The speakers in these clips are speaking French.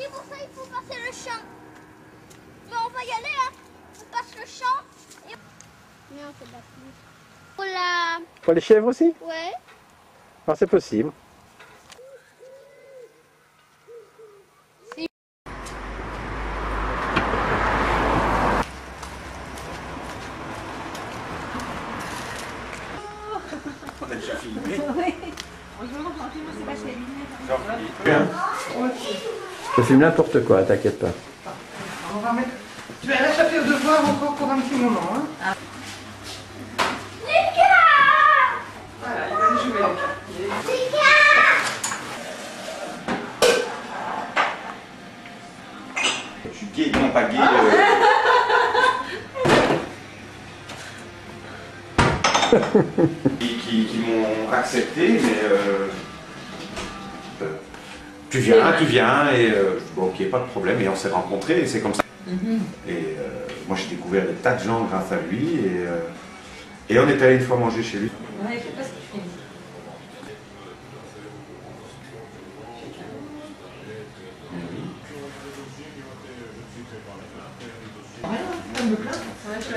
Et pour ça, il faut passer le champ. Mais on va y aller, hein. On passe le champ. Et... Mais on fait de la pluie. Pour la... Pour les chèvres aussi? Ouais. Alors c'est possible. On a déjà filmé. Je filme n'importe quoi, t'inquiète pas. On va mettre... Tu vas l'échapper au devoir encore pour un petit moment. Hein. Voilà, il va aller jouer avec Je suis gay, non pas gay. qui m'ont accepté, mais tu viens, et bon, ok, pas de problème, et on s'est rencontrés, et c'est comme ça. Et moi j'ai découvert des tas de gens grâce à lui, et on est allé une fois manger chez lui. Ouais, je sais pas ce qu'il fait.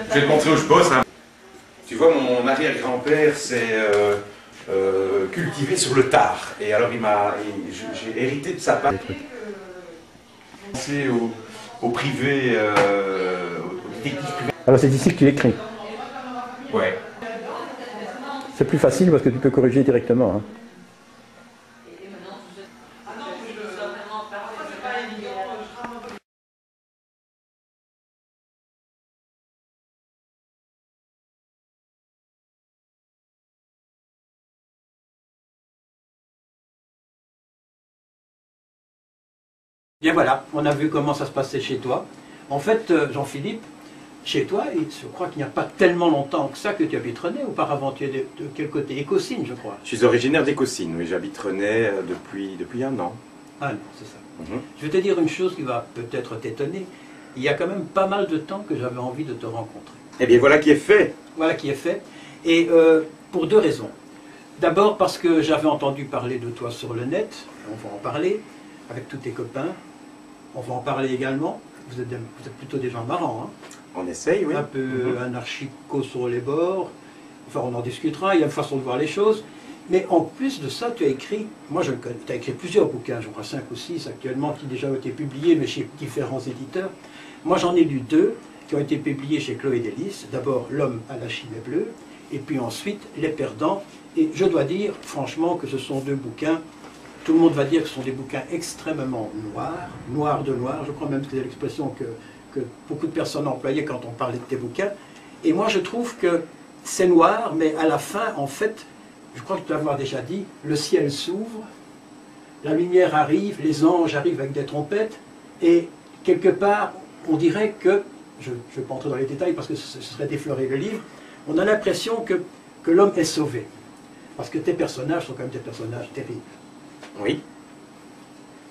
Je vais te montrer où je bosse. Hein. Tu vois, mon arrière-grand-père s'est cultivé sur le tard. Et alors, j'ai hérité de sa part. Pensé au privé, au détective privé. Alors c'est ici que tu écris. Ouais. C'est plus facile parce que tu peux corriger directement. Hein. Bien voilà, on a vu comment ça se passait chez toi. En fait, Jean-Philippe, chez toi, je crois qu'il n'y a pas tellement longtemps que ça que tu habites Renay. Auparavant, tu es de quel côté? Écosine, je crois. Je suis originaire d'Écosine, oui, j'habite Renay depuis un an. Ah non, c'est ça. Je vais te dire une chose qui va peut-être t'étonner. Il y a quand même pas mal de temps que j'avais envie de te rencontrer. Eh bien, voilà qui est fait. Voilà qui est fait. Et pour deux raisons. D'abord parce que j'avais entendu parler de toi sur le net. On va en parler avec tous tes copains. On va en parler également. Vous êtes plutôt des gens marrants. Hein. On essaye, oui. Un peu anarchico sur les bords. Enfin, on en discutera. Il y a une façon de voir les choses. Mais en plus de ça, tu as écrit, moi je le connais, tu as écrit plusieurs bouquins, j'en crois 5 ou 6 actuellement, qui déjà ont été publiés, mais chez différents éditeurs. Moi j'en ai lu 2 qui ont été publiés chez Chloé Délice. D'abord L'homme à la chimée bleue, et puis ensuite Les perdants. Et je dois dire, franchement, que ce sont 2 bouquins, tout le monde va dire que ce sont des bouquins extrêmement noirs de noir. Je crois même que c'est l'expression que beaucoup de personnes employaient quand on parlait de tes bouquins. Et moi je trouve que c'est noir, mais à la fin, en fait, je crois que tu l'as déjà dit, le ciel s'ouvre, la lumière arrive, les anges arrivent avec des trompettes, et quelque part, on dirait que, je ne vais pas entrer dans les détails parce que ce serait d'effleurer le livre, on a l'impression que l'homme est sauvé. Parce que tes personnages sont quand même des personnages terribles. Oui.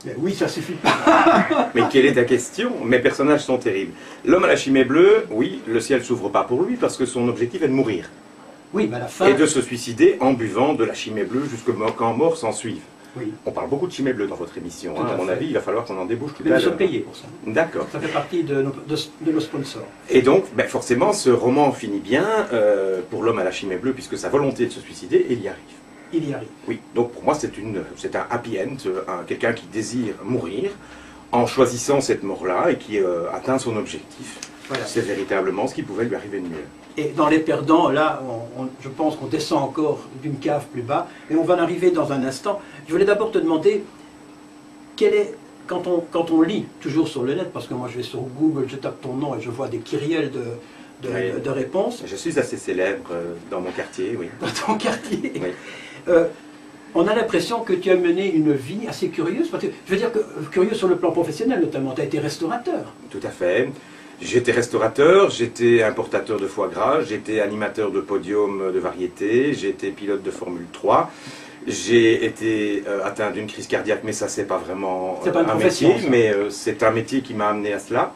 Mais oui, ça suffit pas. Mais quelle est ta question? Mes personnages sont terribles. L'homme à la chimée bleue, oui, le ciel s'ouvre pas pour lui parce que son objectif est de mourir. Oui, mais à la fin... Et de se suicider en buvant de la chimée bleue jusqu'au quand mort s'en suive. Oui. On parle beaucoup de chimée bleue dans votre émission. Hein. À À mon fait. avis, il va falloir qu'on en débouche tout Mais à nous sommes l'heure. payés pour ça. D'accord. Ça fait partie de nos sponsors. Et donc, ben forcément, ce roman finit bien pour l'homme à la chimée bleue, puisque sa volonté de se suicider, il y arrive. Il y arrive. Oui, donc pour moi, c'est un happy end, quelqu'un qui désire mourir en choisissant cette mort-là et qui atteint son objectif. Voilà. C'est véritablement ce qui pouvait lui arriver de mieux. Et dans Les perdants, là, je pense qu'on descend encore d'une cave plus bas, et on va en arriver dans un instant. Je voulais d'abord te demander, quand on lit, toujours sur le net, parce que moi je vais sur Google, je tape ton nom et je vois des kyrielles de réponses. Je suis assez célèbre dans mon quartier, oui. Dans ton quartier. Oui. On a l'impression que tu as mené une vie assez curieuse, parce que, je veux dire, curieuse sur le plan professionnel notamment, tu as été restaurateur. Tout à fait. J'étais restaurateur, j'étais importateur de foie gras, j'étais animateur de podium de variété, j'ai été pilote de Formule 3. J'ai été atteint d'une crise cardiaque, mais ça c'est pas vraiment un métier, mais c'est un métier qui m'a amené à cela.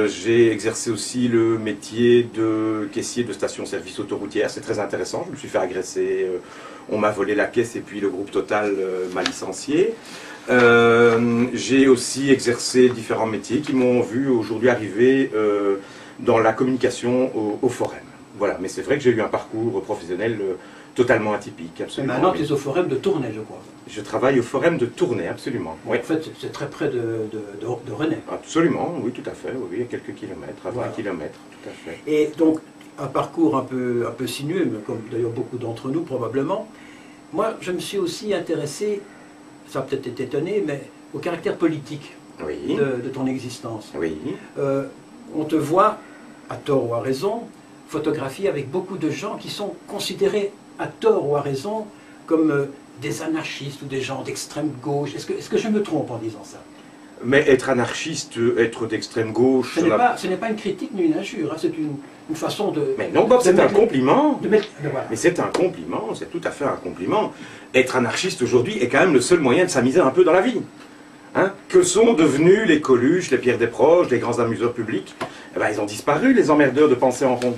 J'ai exercé aussi le métier de caissier de station-service autoroutière, c'est très intéressant, je me suis fait agresser, on m'a volé la caisse et puis le groupe Total m'a licencié. J'ai aussi exercé différents métiers qui m'ont vu aujourd'hui arriver dans la communication au Forum. Voilà, mais c'est vrai que j'ai eu un parcours professionnel totalement atypique, absolument. Maintenant, oui. tu es au Forum de Tournai, je crois. Je travaille au Forum de Tournai, absolument. Oui. En fait, c'est très près de Rennais. Absolument, oui, tout à fait. Oui, il y a quelques kilomètres, à 20 Voilà. kilomètres, tout à fait. Et donc, un parcours un peu sinueux, mais comme d'ailleurs beaucoup d'entre nous probablement. Moi, je me suis aussi intéressé, ça a peut-être été étonné, mais au caractère politique Oui, de ton existence. oui. On te voit, à tort ou à raison, photographier avec beaucoup de gens qui sont considérés, à tort ou à raison, comme des anarchistes ou des gens d'extrême gauche. Est-ce que je me trompe en disant ça? Mais être anarchiste, être d'extrême gauche... Ce n'est pas une critique ni une injure, hein, c'est une façon de... Mais non, Bob, c'est un compliment. Voilà. Mais c'est un compliment, c'est tout à fait un compliment. Être anarchiste aujourd'hui est quand même le seul moyen de s'amuser un peu dans la vie. Hein? Que sont devenus les Coluche, les Pierre Desproges, les grands amuseurs publics? Eh ben, ils ont disparu, les emmerdeurs de penser en rond,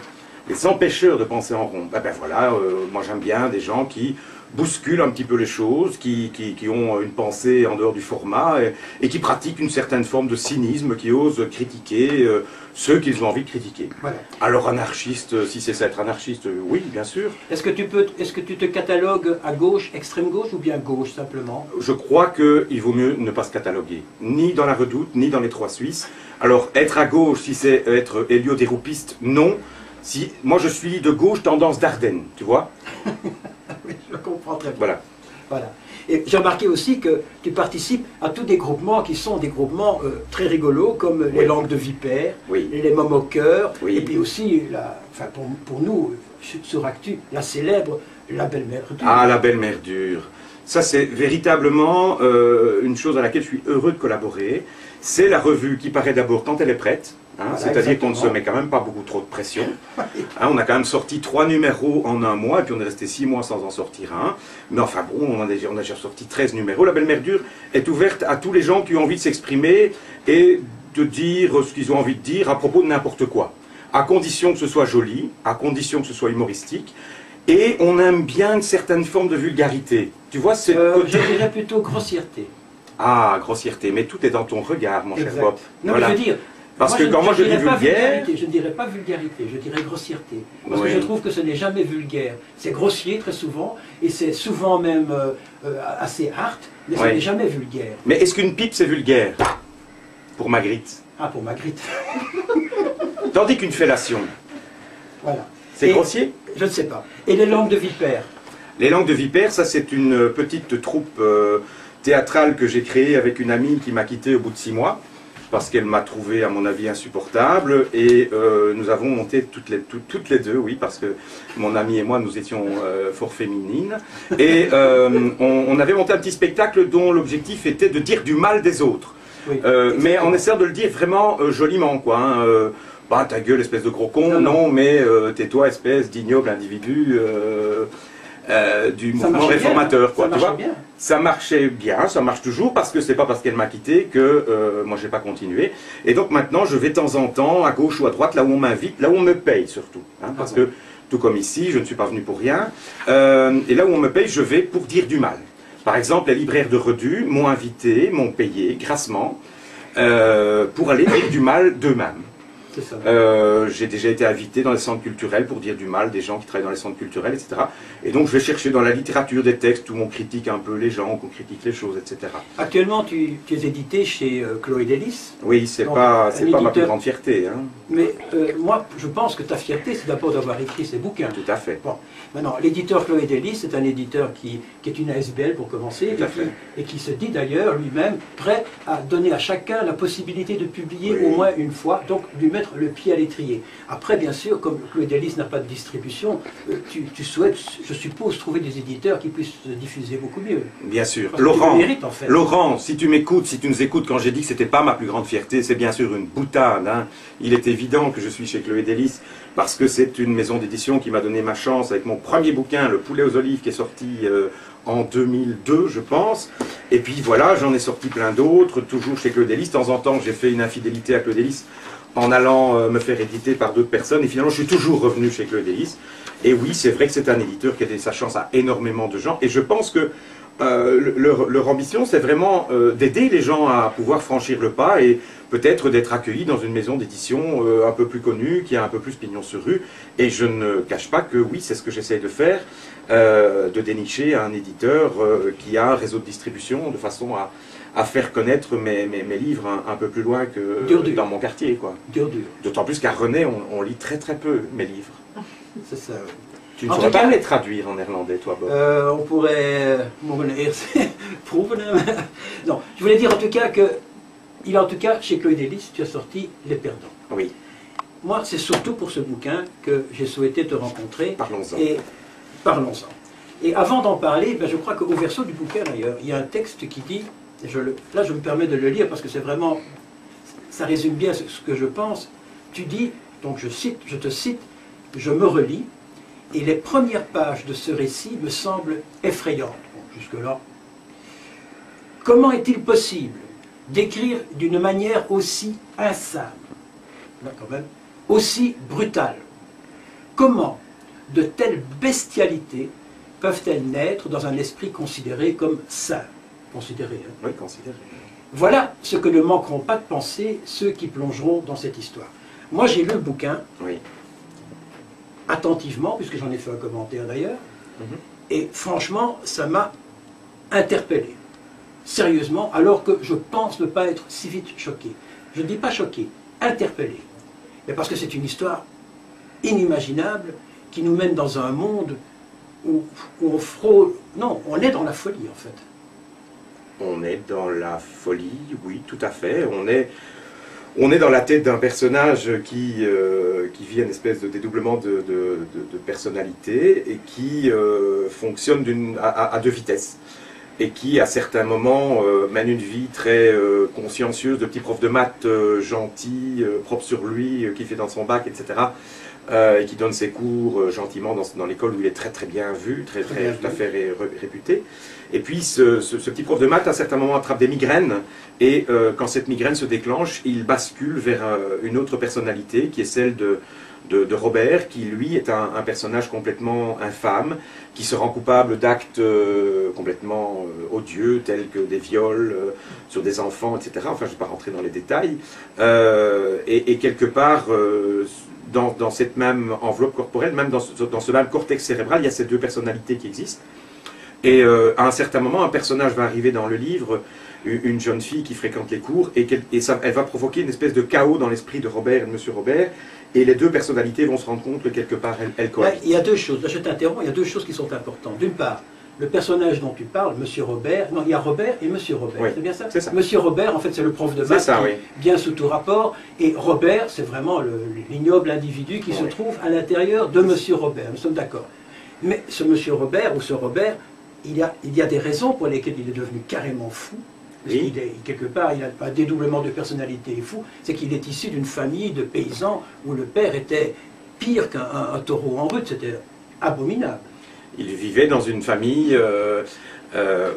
les empêcheurs de penser en rond. Ben voilà, moi j'aime bien des gens qui bousculent un petit peu les choses, qui ont une pensée en dehors du format et qui pratiquent une certaine forme de cynisme, qui osent critiquer ceux qu'ils ont envie de critiquer. Voilà. Alors anarchiste, si c'est ça être anarchiste, oui, bien sûr. Est-ce que tu te catalogues à gauche, extrême gauche ou bien gauche simplement? Je crois qu'il vaut mieux ne pas se cataloguer, ni dans la Redoute, ni dans les Trois Suisses. Alors être à gauche, si c'est être héliodéroupiste, non. Si, moi je suis de gauche tendance d'Ardenne, tu vois. Oui, je comprends très bien. Voilà. Voilà. Et j'ai remarqué aussi que tu participes à tous des groupements qui sont des groupements très rigolos, comme les Oui. Langues de Vipère, Oui. les Momoqueurs, Oui. et puis aussi, pour nous, sur Actu, la célèbre La Belle Mère. Ah, la belle mer dure. Ça, c'est véritablement une chose à laquelle je suis heureux de collaborer. C'est la revue qui paraît d'abord quand elle est prête. Hein, Voilà, c'est-à-dire qu'on ne se exactement. met quand même pas beaucoup trop de pression. Hein, on a quand même sorti 3 numéros en un mois, et puis on est resté 6 mois sans en sortir un. Mais enfin bon, on a déjà sorti 13 numéros. La Belle Mer Dure est ouverte à tous les gens qui ont envie de s'exprimer et de dire ce qu'ils ont envie de dire à propos de n'importe quoi. À condition que ce soit joli, à condition que ce soit humoristique. Et on aime bien une certaine forme de vulgarité. Tu vois, c'est... Je dirais plutôt grossièreté. Ah, grossièreté, mais tout est dans ton regard, mon cher Exact. Bob. Non, Voilà. mais je veux dire, Parce que quand moi je dis dirais pas vulgaire... vulgarité, je ne dirais pas vulgarité, je dirais grossièreté. Parce Oui. que je trouve que ce n'est jamais vulgaire. C'est grossier très souvent, et c'est souvent même assez hard, mais ce Oui. n'est jamais vulgaire. Mais est-ce qu'une pipe c'est vulgaire? Pour Magritte. Ah, pour Magritte. Tandis qu'une fellation, Voilà. c'est Et- grossier? Je ne sais pas. Et les Langues de Vipère? Les Langues de Vipère, ça c'est une petite troupe théâtrale que j'ai créée avec une amie qui m'a quitté au bout de 6 mois, parce qu'elle m'a trouvé, à mon avis, insupportable, et nous avons monté toutes les deux, oui, parce que mon amie et moi, nous étions fort féminines, et on avait monté un petit spectacle dont l'objectif était de dire du mal des autres. Oui. Mais en essayant de le dire vraiment joliment, quoi. Hein, bah ta gueule, espèce de gros con, Non. mais tais-toi, espèce d'ignoble individu du Ça mouvement marchait bien. réformateur, quoi. Ça Tu vois marchait bien. ça marchait bien, ça marche toujours, parce que c'est pas parce qu'elle m'a quitté que moi j'ai pas continué. Et donc maintenant, je vais de temps en temps, à gauche ou à droite, là où on m'invite, là où on me paye surtout. Hein, parce bon. que, tout comme ici, je ne suis pas venu pour rien. Et là où on me paye, je vais pour dire du mal. Par exemple, les libraires de Redu m'ont invité, m'ont payé grassement pour aller dire du mal d'eux-mêmes. C'est ça. J'ai déjà été invité dans les centres culturels pour dire du mal des gens qui travaillent dans les centres culturels, etc. Et donc je vais chercher dans la littérature des textes où on critique un peu les gens, où on critique les choses, etc. Actuellement, tu es édité chez Chloé Delis. Oui, c'est Donc, pas un ma plus éditeur. grande fierté, hein. Mais moi, je pense que ta fierté, c'est d'abord d'avoir écrit ces bouquins. Tout à fait. Bon, maintenant, l'éditeur Chloé Delis, c'est un éditeur qui est une ASBL pour commencer, Tout à fait. et qui se dit d'ailleurs lui-même prêt à donner à chacun la possibilité de publier Oui. au moins une fois, donc lui mettre le pied à l'étrier. Après, bien sûr, comme Chloé Delis n'a pas de distribution, tu souhaites, je suppose, trouver des éditeurs qui puissent se diffuser beaucoup mieux. Bien sûr. Parce que tu Laurent, le mérites, en fait. Laurent, si tu m'écoutes, si tu nous écoutes, quand j'ai dit que c'était pas ma plus grande fierté, c'est bien sûr une boutade, hein. Il est évident que je suis chez Chloé Delis, parce que c'est une maison d'édition qui m'a donné ma chance avec mon premier bouquin, Le Poulet aux olives, qui est sorti en 2002, je pense. Et puis voilà, j'en ai sorti plein d'autres, toujours chez Chloé Delis. De temps en temps, j'ai fait une infidélité à Chloé Delis en allant me faire éditer par d'autres personnes. Et finalement, je suis toujours revenu chez Chloé Delis. Et oui, c'est vrai que c'est un éditeur qui a donné sa chance à énormément de gens. Et je pense que Leur ambition, c'est vraiment d'aider les gens à pouvoir franchir le pas et peut-être d'être accueillis dans une maison d'édition un peu plus connue, qui a un peu plus pignon sur rue. Et je ne cache pas que oui, c'est ce que j'essaye de faire, de dénicher un éditeur qui a un réseau de distribution de façon à faire connaître mes livres un peu plus loin que dans mon quartier, quoi. D'autant plus qu'à René, on lit très très peu mes livres. C'est ça. Tu ne saurais pas les traduire en néerlandais, toi, Bob? On pourrait... Non, je voulais dire en tout cas que, il a en tout cas, chez Chloé Delis, tu as sorti Les Perdants. Oui. Moi, c'est surtout pour ce bouquin que j'ai souhaité te rencontrer. Parlons-en. Et parlons-en. Et avant d'en parler, ben, je crois qu'au verso du bouquin, d'ailleurs, il y a un texte qui dit, et là je me permets de le lire parce que c'est vraiment, ça résume bien ce que je pense. Tu dis, donc je te cite, je me relis, et les premières pages de ce récit me semblent effrayantes. Bon, jusque-là. Comment est-il possible d'écrire d'une manière aussi insane, là quand même, aussi brutale? Comment de telles bestialités peuvent-elles naître dans un esprit considéré comme sain? Considéré, hein? Oui, considéré. Voilà ce que ne manqueront pas de penser ceux qui plongeront dans cette histoire. Moi, j'ai lu le bouquin. Oui. Attentivement, puisque j'en ai fait un commentaire d'ailleurs, et franchement, ça m'a interpellé, sérieusement, alors que je pense ne pas être si vite choqué. Je ne dis pas choqué, interpellé, mais parce que c'est une histoire inimaginable qui nous mène dans un monde où on frôle... Non, on est dans la folie en fait. On est dans la folie, oui, tout à fait. On est dans la tête d'un personnage qui vit une espèce de dédoublement de personnalité et qui fonctionne à deux vitesses. Et qui, à certains moments, mène une vie très consciencieuse de petit prof de maths gentil, propre sur lui, qui fait dans son bac, etc. Et qui donne ses cours gentiment dans l'école où il est très très bien vu, tout à fait réputé. Et puis ce petit prof de maths, à certains moments, attrape des migraines, et quand cette migraine se déclenche, il bascule vers une autre personnalité, qui est celle de Robert, qui lui est un personnage complètement infâme, qui se rend coupable d'actes complètement odieux, tels que des viols sur des enfants, etc. Enfin, je ne vais pas rentrer dans les détails. Et quelque part... Dans cette même enveloppe corporelle, même dans ce même cortex cérébral, il y a ces deux personnalités qui existent. Et à un certain moment, un personnage va arriver dans le livre, une jeune fille qui fréquente les cours, et elle va provoquer une espèce de chaos dans l'esprit de Robert et de Monsieur Robert, et les deux personnalités vont se rendre compte que quelque part, elles cohabitent. Il y a deux choses, là je t'interromps, il y a deux choses qui sont importantes. D'une part, le personnage dont tu parles, Monsieur Robert, non, il y a Robert et Monsieur Robert, oui, c'est bien ça? C'est ça. Monsieur Robert, en fait, c'est le prof de maths, oui, bien sous tout rapport, et Robert, c'est vraiment l'ignoble individu qui se trouve à l'intérieur de Monsieur Robert, nous sommes d'accord. Mais ce Monsieur Robert, ou ce Robert, il y a des raisons pour lesquelles il est devenu carrément fou, parce quelque part, il a un dédoublement de personnalité fou, c'est qu'il est issu d'une famille de paysans où le père était pire qu'un taureau en route, c'était abominable. Il vivait dans une famille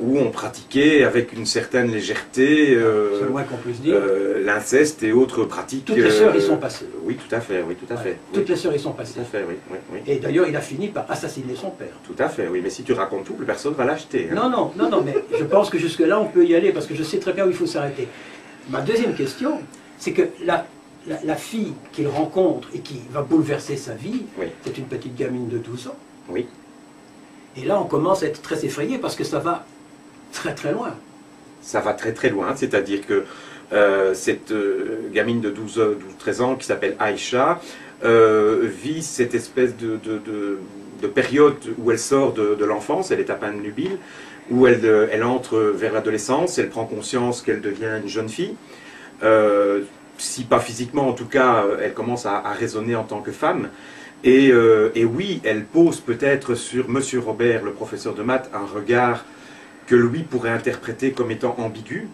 où on pratiquait avec une certaine légèreté c'est le moins qu'on puisse dire. L'inceste et autres pratiques. Toutes les sœurs y sont passées. Oui, tout à fait, oui, tout à fait. Toutes les sœurs y sont passées. Tout à fait, oui, oui. Et d'ailleurs, il a fini par assassiner son père. Tout à fait, oui, mais si tu racontes tout, personne ne va l'acheter. Hein. Non, mais je pense que jusque-là, on peut y aller, parce que je sais très bien où il faut s'arrêter. Ma deuxième question, c'est que la fille qu'il rencontre et qui va bouleverser sa vie, c'est une petite gamine de 12 ans. Oui. Et là, on commence à être très effrayé parce que ça va très très loin. Ça va très très loin, c'est-à-dire que cette gamine de 12-13 ans qui s'appelle Aïcha vit cette espèce de période où elle sort de l'enfance, elle est à peine nubile, où elle entre vers l'adolescence, elle prend conscience qu'elle devient une jeune fille. Si pas physiquement, en tout cas, elle commence à raisonner en tant que femme. Et oui, elle pose peut-être sur Monsieur Robert, le professeur de maths, un regard que lui pourrait interpréter comme étant ambigu,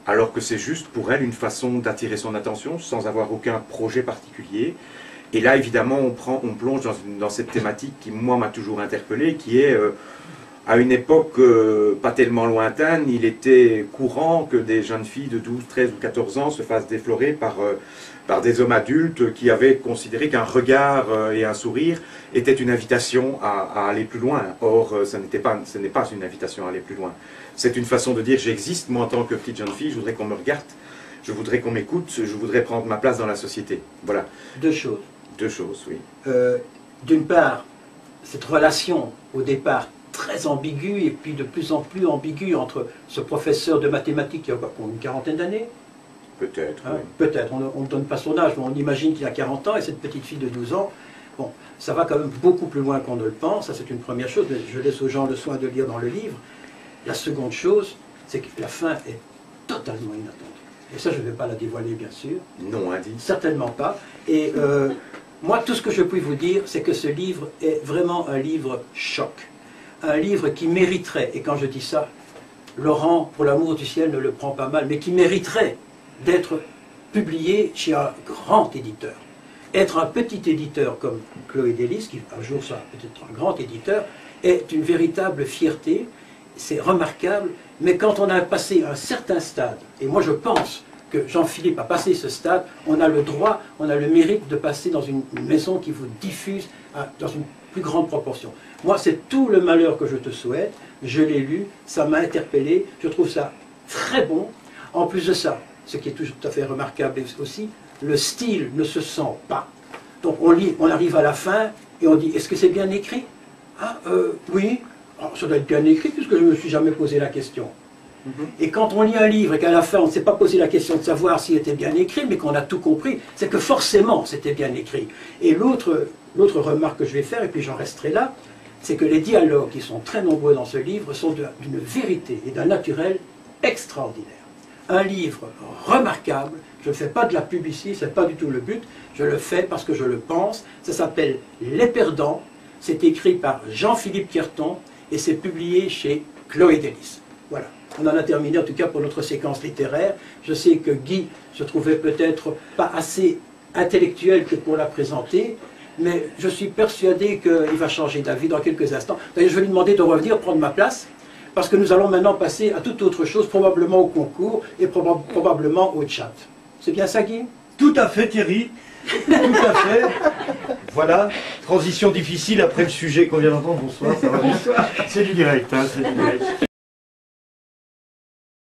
alors que c'est juste pour elle une façon d'attirer son attention sans avoir aucun projet particulier. Et là, évidemment, on plonge dans cette thématique qui, moi, m'a toujours interpellé, qui est À une époque pas tellement lointaine, il était courant que des jeunes filles de 12, 13 ou 14 ans se fassent déflorer par des hommes adultes qui avaient considéré qu'un regard et un sourire étaient une invitation à aller plus loin. Or, ce n'est pas une invitation à aller plus loin. C'est une façon de dire j'existe, moi en tant que petite jeune fille, je voudrais qu'on me regarde, je voudrais qu'on m'écoute, je voudrais prendre ma place dans la société. Voilà. Deux choses. Deux choses, oui. D'une part, cette relation au départ très ambiguë et puis de plus en plus ambiguë entre ce professeur de mathématiques qui a une quarantaine d'années. Peut-être. Hein, oui. peut-être, on ne donne pas son âge, mais on imagine qu'il a 40 ans et cette petite fille de 12 ans, bon, ça va quand même beaucoup plus loin qu'on ne le pense, ça c'est une première chose, mais je laisse aux gens le soin de lire dans le livre. La seconde chose, c'est que la fin est totalement inattendue. Et ça, je ne vais pas la dévoiler, bien sûr. Non indice. Certainement pas. Et moi, tout ce que je puis vous dire, c'est que ce livre est vraiment un livre choc. Un livre qui mériterait, et quand je dis ça, Laurent, pour l'amour du ciel, ne le prend pas mal, mais qui mériterait d'être publié chez un grand éditeur. Être un petit éditeur comme Chloé Delis, qui un jour sera peut-être un grand éditeur, est une véritable fierté, c'est remarquable, mais quand on a passé un certain stade, et moi je pense que Jean-Philippe a passé ce stade, on a le droit, on a le mérite de passer dans une maison qui vous diffuse dans une plus grande proportion. Moi, c'est tout le malheur que je te souhaite, je l'ai lu, ça m'a interpellé, je trouve ça très bon. En plus de ça, ce qui est tout à fait remarquable aussi, le style ne se sent pas. Donc on lit, on arrive à la fin et on dit, est-ce que c'est bien écrit? Ah, oui, alors, ça doit être bien écrit puisque je ne me suis jamais posé la question. Et quand on lit un livre et qu'à la fin on ne s'est pas posé la question de savoir s'il était bien écrit, mais qu'on a tout compris, c'est que forcément c'était bien écrit. Et l'autre remarque que je vais faire, et puis j'en resterai là, c'est que les dialogues qui sont très nombreux dans ce livre sont d'une vérité et d'un naturel extraordinaire. Un livre remarquable, je ne fais pas de la publicité, ce n'est pas du tout le but, je le fais parce que je le pense, ça s'appelle Les Perdants, c'est écrit par Jean-Philippe Querton et c'est publié chez Chloé Delis. Voilà, on en a terminé en tout cas pour notre séquence littéraire. Je sais que Guy se trouvait peut-être pas assez intellectuel que pour la présenter, mais je suis persuadé qu'il va changer d'avis dans quelques instants. D'ailleurs, je vais lui demander de revenir prendre ma place, parce que nous allons maintenant passer à toute autre chose, probablement au concours et probablement au chat. C'est bien ça, Guy? Tout à fait, Thierry. Tout à fait. Voilà, transition difficile après le sujet qu'on vient d'entendre. Bonsoir, ça va bien. C'est du direct, hein, c'est du direct.